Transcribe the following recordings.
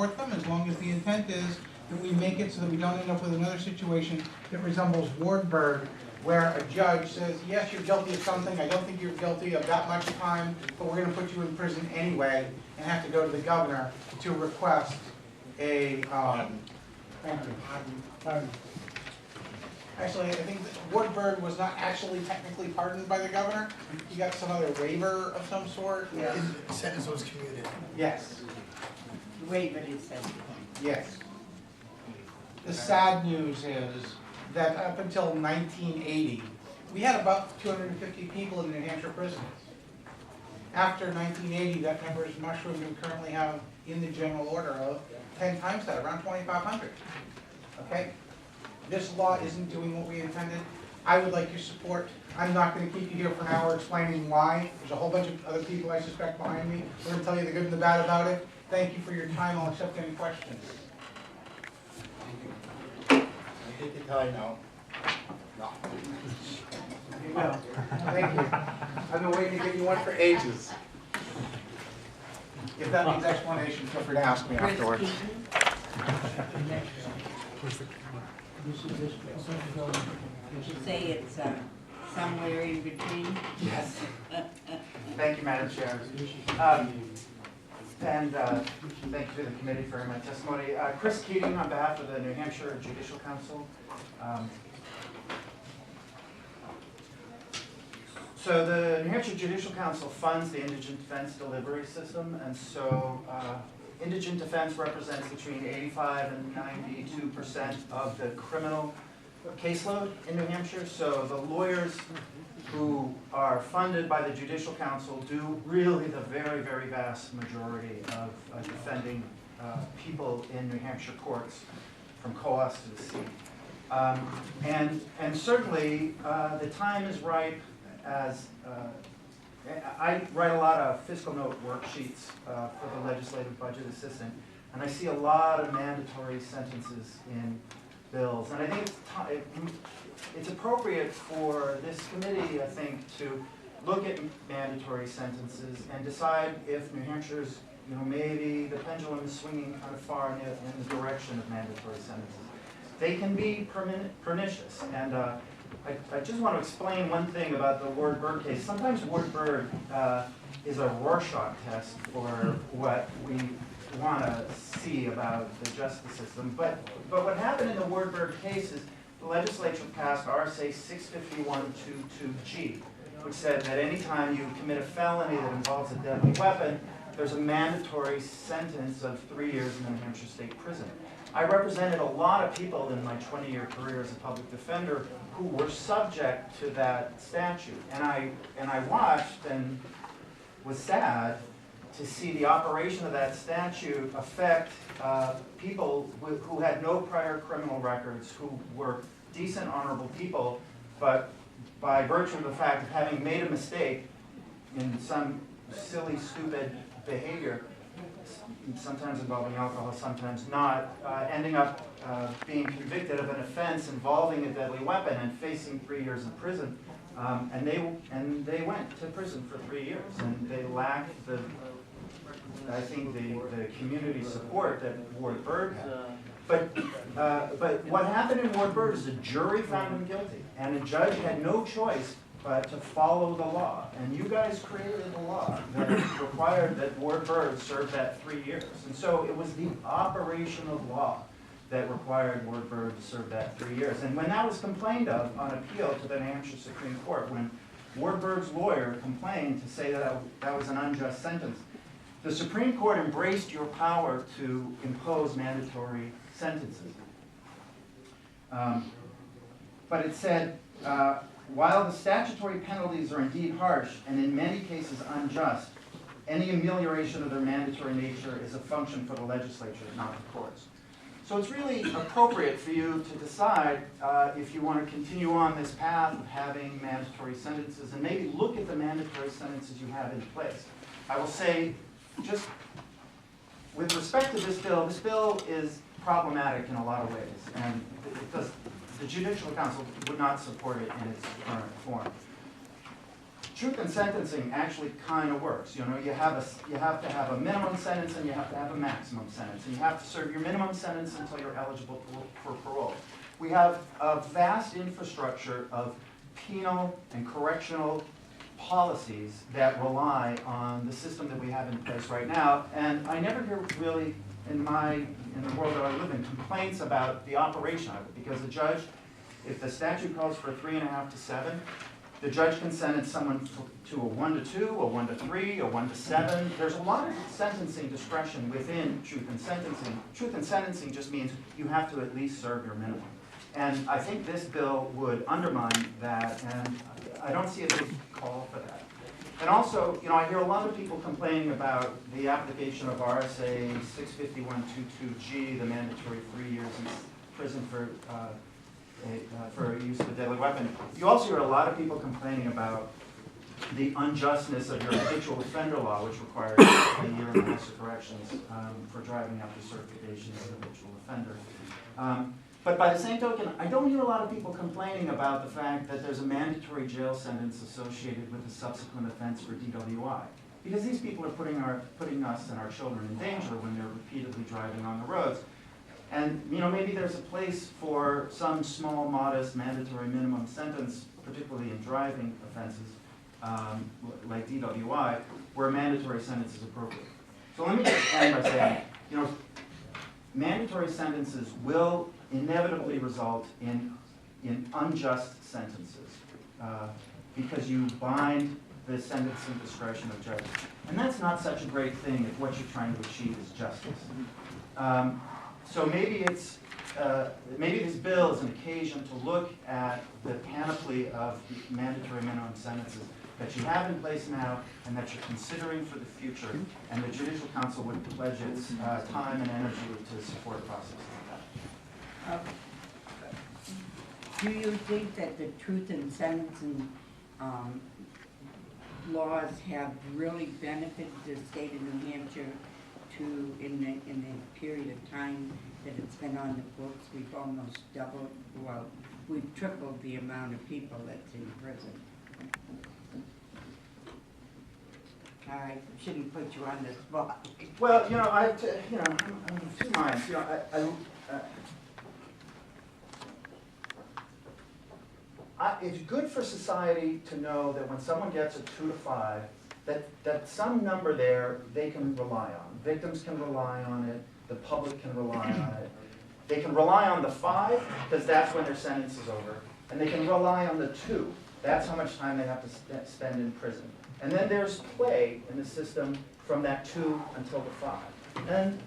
support them as long as the intent is that we make it so that we don't end up with another situation that resembles Wartburg, where a judge says, yes, you're guilty of something, I don't think you're guilty of that much time, but we're going to put you in prison anyway, and have to go to the governor to request a thank you. Pardon. Actually, I think that Wartburg was not actually technically pardoned by the governor. He got some other waiver of some sort. Yeah. His sentence was commuted. Yes. Waiver is sentence. Yes. The sad news is that up until 1980, we had about 250 people in the New Hampshire prisons. After 1980, that number is mushroomed and currently have in the general order of 10 times that, around 2,500. Okay? This law isn't doing what we intended. I would like your support. I'm not going to keep you here for an hour explaining why. There's a whole bunch of other people I suspect behind me. We're going to tell you the good and the bad about it. Thank you for your time. I'll accept any questions. I hate to tell you no. No. Here you go. Thank you. I've been waiting to give you one for ages. If that needs explanation, feel free to ask me afterwards. You say it's somewhere in between? Yes. Thank you, Madam Chair. And thank you to the committee for my testimony. Chris Keating on behalf of the New Hampshire Judicial Council. So the New Hampshire Judicial Council funds the indigent defense delivery system, and so indigent defense represents between 85 and 92% of the criminal caseload in New Hampshire. So the lawyers who are funded by the Judicial Council do really the very, very vast majority of defending people in New Hampshire courts, from Coas to the sea. And certainly the time is ripe, as I write a lot of fiscal note worksheets for the legislative budget assistant, and I see a lot of mandatory sentences in bills. And I think it's appropriate for this committee, I think, to look at mandatory sentences and decide if New Hampshire's, maybe the pendulum is swinging kind of far in the direction of mandatory sentences. They can be pernicious, and I just want to explain one thing about the Wartburg case. Sometimes Wartburg is a Rorschach test for what we want to see about the justice system. But what happened in the Wartburg case is the legislature passed RSA 65122G, which said that any time you commit a felony that involves a deadly weapon, there's a mandatory sentence of 3 years in the New Hampshire State Prison. I represented a lot of people in my 20-year career as a public defender who were subject to that statute. And I watched and was sad to see the operation of that statute affect people who had no prior criminal records, who were decent, honorable people, but by virtue of the fact of having made a mistake in some silly, stupid behavior, sometimes involving alcohol, sometimes not, ending up being convicted of an offense involving a deadly weapon and facing 3 years in prison. And they went to prison for 3 years, and they lacked I think the community support that Wartburg had. But what happened in Wartburg is the jury found him guilty, and a judge had no choice but to follow the law. And you guys created a law that required that Wartburg serve that 3 years. And so it was the operation of law that required Wartburg to serve that 3 years. And when that was complained of on appeal to the New Hampshire Supreme Court, when Wartburg's lawyer complained to say that that was an unjust sentence, the Supreme Court embraced your power to impose mandatory sentences. But it said, while the statutory penalties are indeed harsh and in many cases unjust, any amelioration of their mandatory nature is a function for the legislature, not the courts. So it's really appropriate for you to decide if you want to continue on this path of having mandatory sentences, and maybe look at the mandatory sentences you have in place. I will say, just with respect to this bill is problematic in a lot of ways, and the Judicial Council would not support it in its current form. truth in sentencing actually kind of works. You know, you have to have a minimum sentence and you have to have a maximum sentence. And you have to serve your minimum sentence until you're eligible for parole. We have a vast infrastructure of penal and correctional policies that rely on the system that we have in place right now. And I never hear really, in the world that I live in, complaints about the operation of it. Because the judge, if the statute calls for 3.5 to 7, the judge can sentence someone to a 1 to 2, a 1 to 3, a 1 to 7. There's a lot of sentencing discretion within truth in sentencing. Truth in sentencing just means you have to at least serve your minimum. And I think this bill would undermine that, and I don't see a big call for that. And also, you know, I hear a lot of people complaining about the application of RSA 65122G, the mandatory 3 years in prison for use of a deadly weapon. You also hear a lot of people complaining about the unjustness of your habitual offender law, which requires a year in the House of Corrections for driving after certification as a habitual offender. But by the same token, I don't hear a lot of people complaining about the fact that there's a mandatory jail sentence associated with the subsequent offense for DWI. Because these people are putting us and our children in danger when they're repeatedly driving on the roads. And you know, maybe there's a place for some small, modest, mandatory minimum sentence, particularly in driving offenses like DWI, where a mandatory sentence is appropriate. So let me just end by saying, you know, mandatory sentences will inevitably result in unjust sentences because you bind the sentencing discretion of judges. And that's not such a great thing if what you're trying to achieve is justice. So maybe maybe this bill is an occasion to look at the panoply of mandatory minimum sentences that you have in place now and that you're considering for the future, and the Judicial Council would pledge its time and energy to support a process like that. Do you think that the truth in sentencing laws have really benefited the state of New Hampshire in the period of time that it's been on the books? We've almost doubled, well, we've tripled the amount of people that's in prison. I shouldn't put you on the spot. Well, you know, I'm of two minds. You know, it's good for society to know that when someone gets a 2 to 5, that some number there they can rely on. Victims can rely on it. The public can rely on it. They can rely on the 5 because that's when their sentence is over, and they can rely on the 2. That's how much time they have to spend in prison. And then there's play in the system from that 2 until the 5. And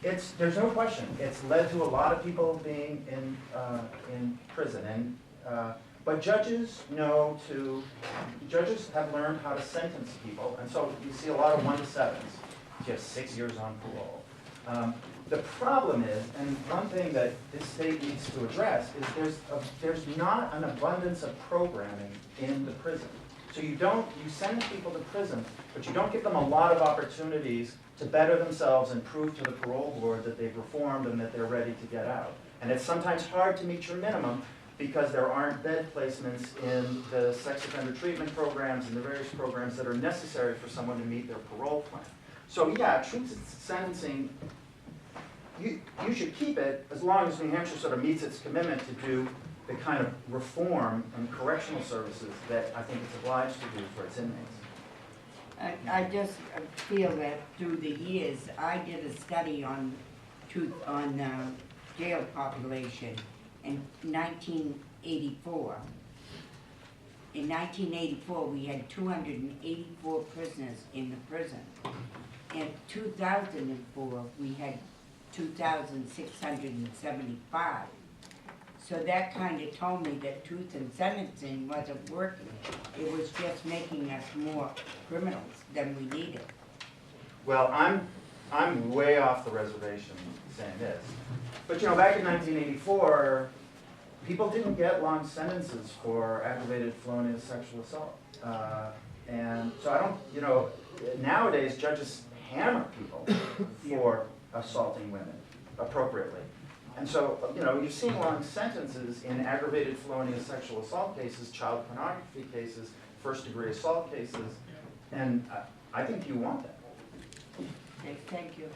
there's no question, it's led to a lot of people being in prison. And but judges have learned how to sentence people, and so you see a lot of 1 to 7s. You have 6 years on parole. The problem is, and one thing that this state needs to address, is there's not an abundance of programming in the prison. So you send people to prison, but you don't give them a lot of opportunities to better themselves and prove to the parole board that they've reformed and that they're ready to get out. And it's sometimes hard to meet your minimum because there aren't bed placements in the sex offender treatment programs and the various programs that are necessary for someone to meet their parole plan. So yeah, truth in sentencing, you should keep it as long as New Hampshire sort of meets its commitment to do the kind of reform and correctional services that I think it's obliged to do for its inmates. I just feel that through the years, I did a study on jail population in 1984. In 1984, we had 284 prisoners in the prison. In 2004, we had 2,675. So that kind of told me that truth in sentencing wasn't working. It was just making us more criminals than we needed. Well, I'm way off the reservation saying this. But you know, back in 1984, people didn't get long sentences for aggravated felonious sexual assault. And so I don't, you know, nowadays judges hammer people for assaulting women appropriately. And so, you know, you've seen long sentences in aggravated felonious sexual assault cases, child pornography cases, first-degree assault cases, and I think you want that. Okay, thank you.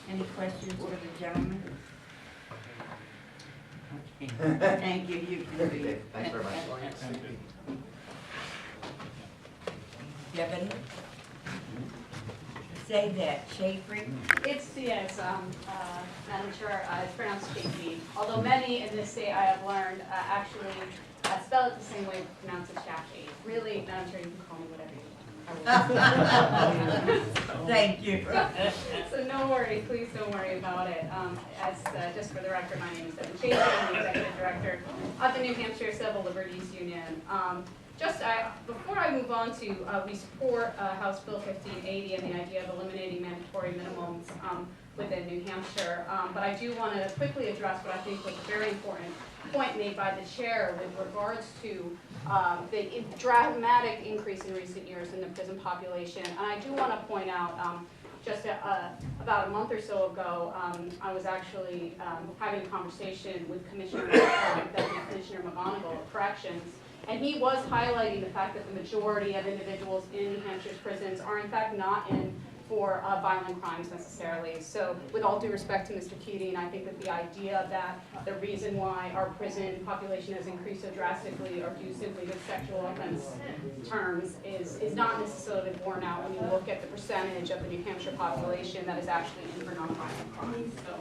Any questions for the gentleman? Okay, thank you, you can Okay, leave. thanks very much. Devin? Say that, Chaffrey? Yes, Madam Chair, it's pronounced Chafee. Although many in this state I have learned actually spell it the same way, pronounce it Chaffee. Really, Madam Chair, you can call me whatever you want. Thank you. So no worries, please don't worry about it. Just for the record, my name is Devin Chafee. I'm the Executive Director of the New Hampshire Civil Liberties Union. Before I move on to, we support House Bill 1580 and the idea of eliminating mandatory minimums within New Hampshire. But I do want to quickly address what I think was a very important point made by the chair with regards to the dramatic increase in recent years in the prison population. And I do want to point out, about a month or so ago, I was actually having a conversation with Deputy Commissioner McGonigal of Corrections. And he was highlighting the fact that the majority of individuals in New Hampshire's prisons are in fact not in for violent crimes necessarily. So with all due respect to Mr. Keating, I think that the idea that the reason why our prison population has increased so drastically are due simply to sexual offense terms is not necessarily borne out when you look at the percentage of the New Hampshire population that is actually in for nonviolent crimes. So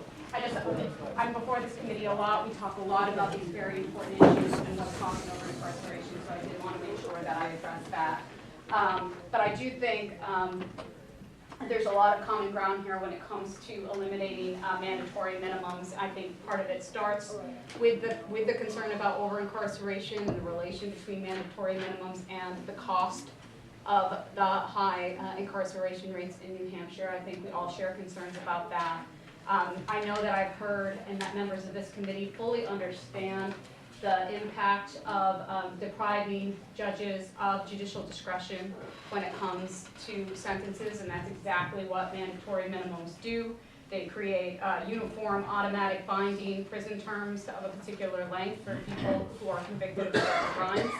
I'm before this committee a lot. We talk a lot about these very important issues and what's causing over incarceration, so I did want to make sure that I address that. But I do think there's a lot of common ground here when it comes to eliminating mandatory minimums. I think part of it starts with the concern about over-incarceration and the relation between mandatory minimums and the cost of the high incarceration rates in New Hampshire. I think we all share concerns about that. I know that I've heard and that members of this committee fully understand the impact of depriving judges of judicial discretion when it comes to sentences, and that's exactly what mandatory minimums do. They create uniform, automatic binding prison terms of a particular length for people who are convicted of certain crimes,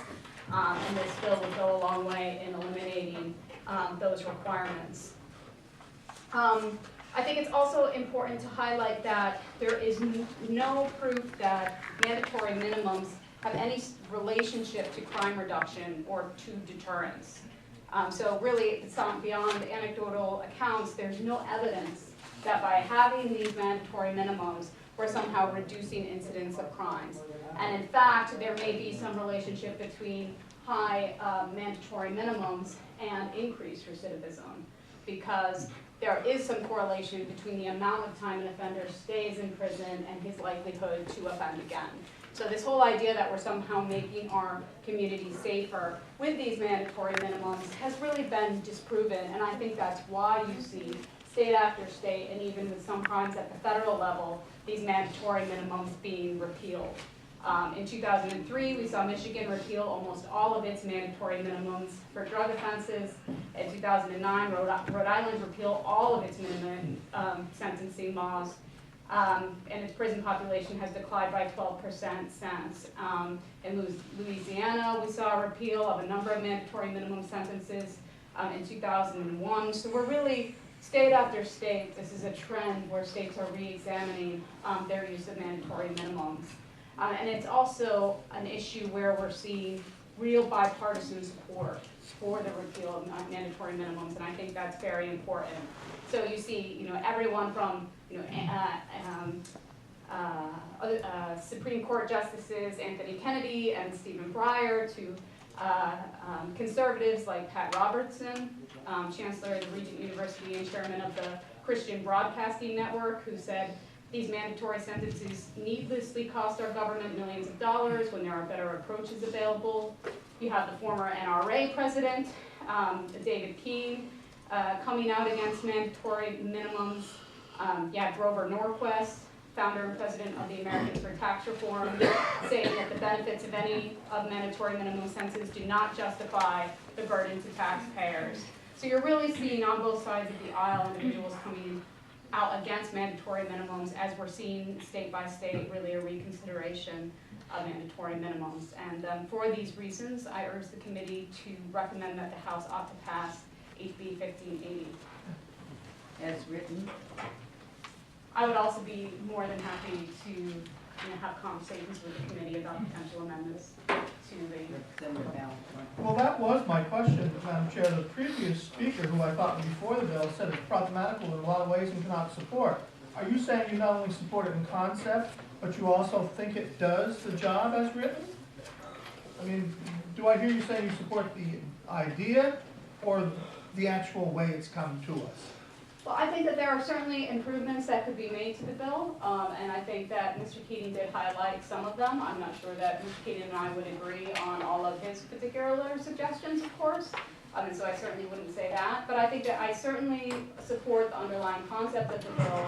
and this bill will go a long way in eliminating those requirements. I think it's also important to highlight that there is no proof that mandatory minimums have any relationship to crime reduction or to deterrence. So really, it's not beyond anecdotal accounts. There's no evidence that by having these mandatory minimums, we're somehow reducing incidents of crimes. And in fact, there may be some relationship between high mandatory minimums and increased recidivism, because there is some correlation between the amount of time an offender stays in prison and his likelihood to offend again. So this whole idea that we're somehow making our community safer with these mandatory minimums has really been disproven, and I think that's why you see state after state, and even with some crimes at the federal level, these mandatory minimums being repealed. In 2003, we saw Michigan repeal almost all of its mandatory minimums for drug offenses. In 2009, Rhode Island repealed all of its minimum sentencing laws, and its prison population has declined by 12% since. In Louisiana, we saw a repeal of a number of mandatory minimum sentences in 2001. So we're really, state after state, this is a trend where states are re-examining their use of mandatory minimums. And it's also an issue where we're seeing real bipartisan support for the repeal of mandatory minimums, and I think that's very important. So you see, everyone from, Supreme Court Justices Anthony Kennedy and Stephen Breyer to conservatives like Pat Robertson, Chancellor of the Regent University and Chairman of the Christian Broadcasting Network, who said, these mandatory sentences needlessly cost our government millions of dollars when there are better approaches available. You have the former NRA president, David Keene, coming out against mandatory minimums. You have Grover Norquist, founder and president of the Americans for Tax Reform, saying that the benefits of any of mandatory minimum sentences do not justify the burden to taxpayers. So you're really seeing on both sides of the aisle individuals coming out against mandatory minimums, as we're seeing state by state really a reconsideration of mandatory minimums. And for these reasons, I urge the committee to recommend that the House ought to pass HB 1580. As written. I would also be more than happy to have conversations with the committee about potential amendments to the. Send the ballot. Well, that was my question, Madam Chair. The previous speaker, who I thought was before the bill, said it's problematical in a lot of ways and cannot support. Are you saying you not only support it in concept, but you also think it does the job as written? I mean, do I hear you saying you support the idea or the actual way it's come to us? Well, I think that there are certainly improvements that could be made to the bill, and I think that Mr. Keating did highlight some of them. I'm not sure that Mr. Keating and I would agree on all of his particular suggestions, of course, and so I certainly wouldn't say that. But I think that I certainly support the underlying concept of the bill.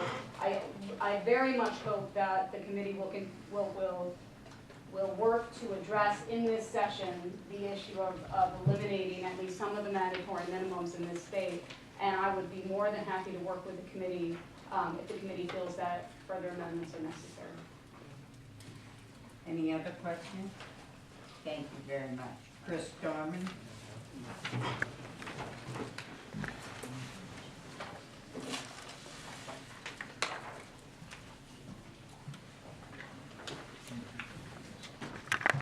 I very much hope that the committee will work to address in this session the issue of eliminating at least some of the mandatory minimums in this state. And I would be more than happy to work with the committee if the committee feels that further amendments are necessary. Any other questions? Thank you very much. Chris Dorman?